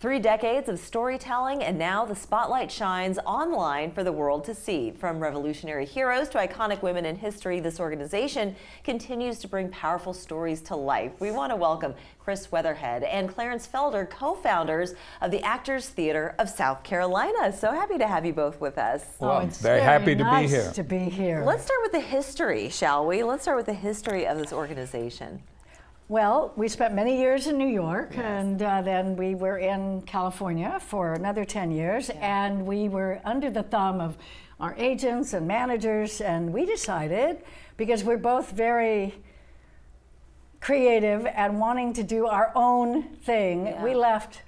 3 decades of storytelling, and now the spotlight shines online for the world to see. From revolutionary heroes to iconic women in history, this organization continues to bring powerful stories to life. We want to welcome Chris Weatherhead and Clarence Felder, co-founders of the Actors Theater of South Carolina. So happy to have you both with us. Well, it's very happy to nice be here. to be here. Let's start with the history, shall we? Let's start with the history of this organization. Well, we spent many years in New York, and then we were in California for another 10 years, and we were under the thumb of our agents and managers, and we decided, because we're both very creative and wanting to do our own thing, we left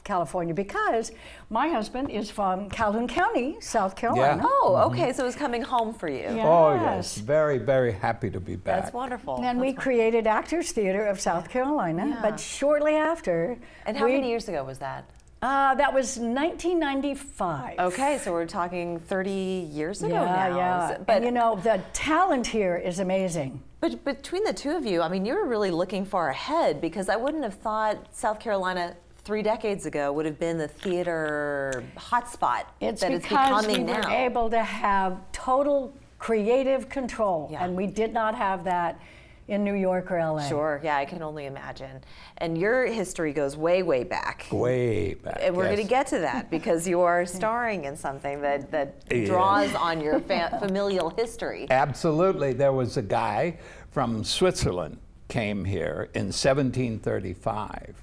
California because my husband is from Calhoun County, South Carolina. Yeah. Oh, okay, so it was coming home for you. Yeah. Oh yes, very, very happy to be back. That's wonderful. And we created Actors Theater of South Carolina, but shortly after. And how many years ago was that? That was 1995. Okay, so we're talking 30 years ago Yeah, now. yeah. But And you know, the talent here is amazing. But between the two of you, I mean, you were really looking far ahead, because I wouldn't have thought South Carolina 3 decades ago would have been the theater hotspot It's that it's because becoming we were now. able to have total creative control, and we did not have that in New York or LA. Sure, yeah, I can only imagine. And your history goes way, way back. Way back. And we're yes. going to get to that, because you are starring in something that draws on your familial history. Absolutely. There was a guy from Switzerland came here in 1735.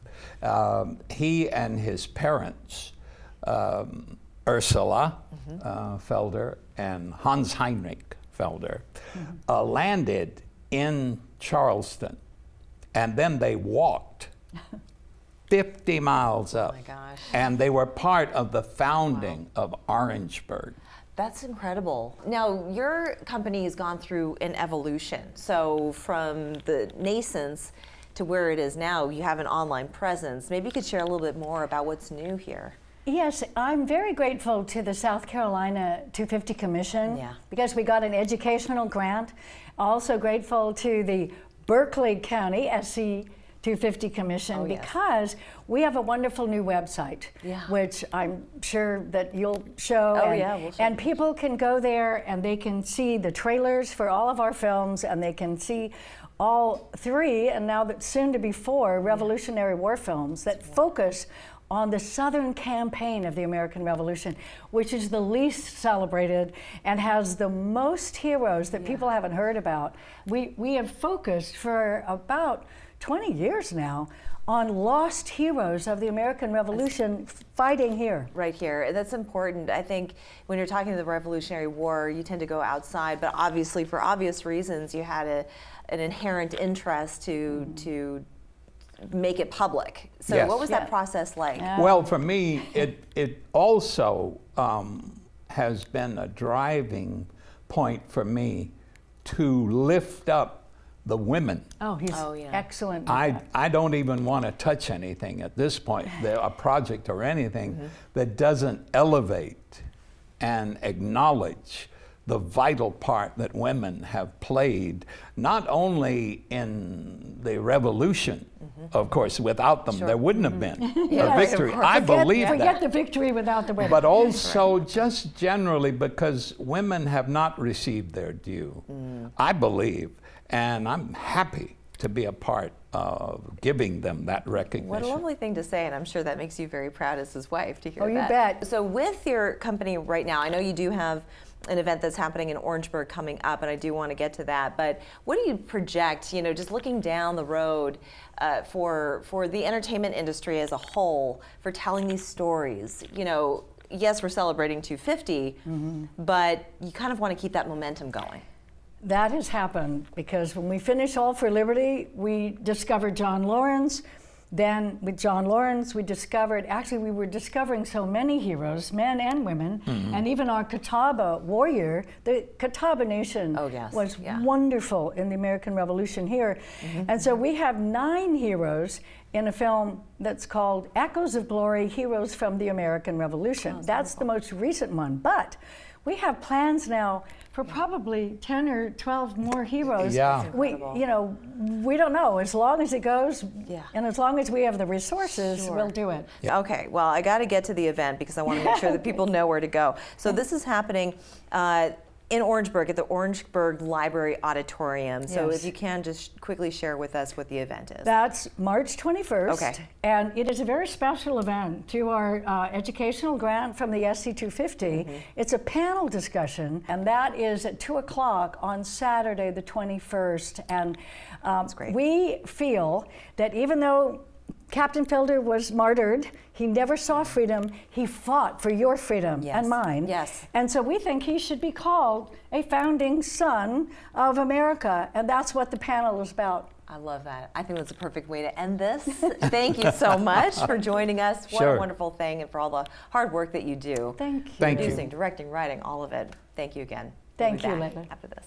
He and his parents, Ursula Felder and Hans Heinrich Felder, landed in Charleston, and then they walked 50 miles up. Oh my gosh. And they were part of the founding of Orangeburg. That's incredible. Now, your company has gone through an evolution. So from the nascence to where it is now, you have an online presence. Maybe you could share a little bit more about what's new here. Yes, I'm very grateful to the South Carolina 250 Commission because we got an educational grant. Also grateful to the Berkeley County SC 250 Commission because we have a wonderful new website, which I'm sure that you'll show. We'll show. And people can go there and they can see the trailers for all of our films, and they can see all 3, and now that soon to be 4, Revolutionary War films that focus on the Southern campaign of the American Revolution, which is the least celebrated and has the most heroes that people haven't heard about. We have focused for about 20 years now on lost heroes of the American Revolution fighting here. Right here. That's important. I think when you're talking the Revolutionary War, you tend to go outside, but obviously for obvious reasons, you had an inherent interest to make it public. So what was that process like? Well, for me, it also has been a driving point for me to lift up the women. Oh, he's excellent. I don't even want to touch anything at this point, a project or anything that doesn't elevate and acknowledge the vital part that women have played, not only in the revolution, of course, without them there wouldn't have been a victory. I believe that. Forget the victory without the women. But also just generally because women have not received their due, I believe, and I'm happy to be a part of giving them that recognition. What a lovely thing to say, and I'm sure that makes you very proud as his wife to hear that. Oh, you bet. So with your company right now, I know you do have an event that's happening in Orangeburg coming up, and I do want to get to that, but what do you project, you know, just looking down the road for the entertainment industry as a whole, for telling these stories? You know, yes, we're celebrating 250, but you kind of want to keep that momentum going. That has happened because when we finished All for Liberty, we discovered John Lawrence. Then with John Lawrence, we were discovering so many heroes, men and women, and even our Catawba warrior. The Catawba Nation was wonderful in the American Revolution here. And so we have 9 heroes in a film that's called Echoes of Glory, Heroes from the American Revolution. That's the most recent one. But we have plans now for probably 10 or 12 more heroes. Yeah. We, you know, we don't know. As long as it goes, Yeah. and as long as we have the resources, Sure. we'll do it. Okay, well, I got to get to the event because I want to make sure that people know where to go. So this is happening in Orangeburg at the Orangeburg Library Auditorium. So Yes. if you can just quickly share with us what the event is. That's March 21st. Okay. And it is a very special event through our educational grant from the SC 250. It's a panel discussion, and that is at 2 o'clock on Saturday, the 21st. And That's great. we feel that even though Captain Felder was martyred, he never saw freedom, he fought for your freedom Yes. and mine. Yes. And so we think he should be called a founding son of America, and that's what the panel is about. I love that. I think that's a perfect way to end this. Thank you so much for joining us. What Sure. a wonderful thing, and for all the hard work that you do. Thank you. Thank you. Producing, directing, writing, all of it. Thank you again. Thank We'll be you, back Layla. after this.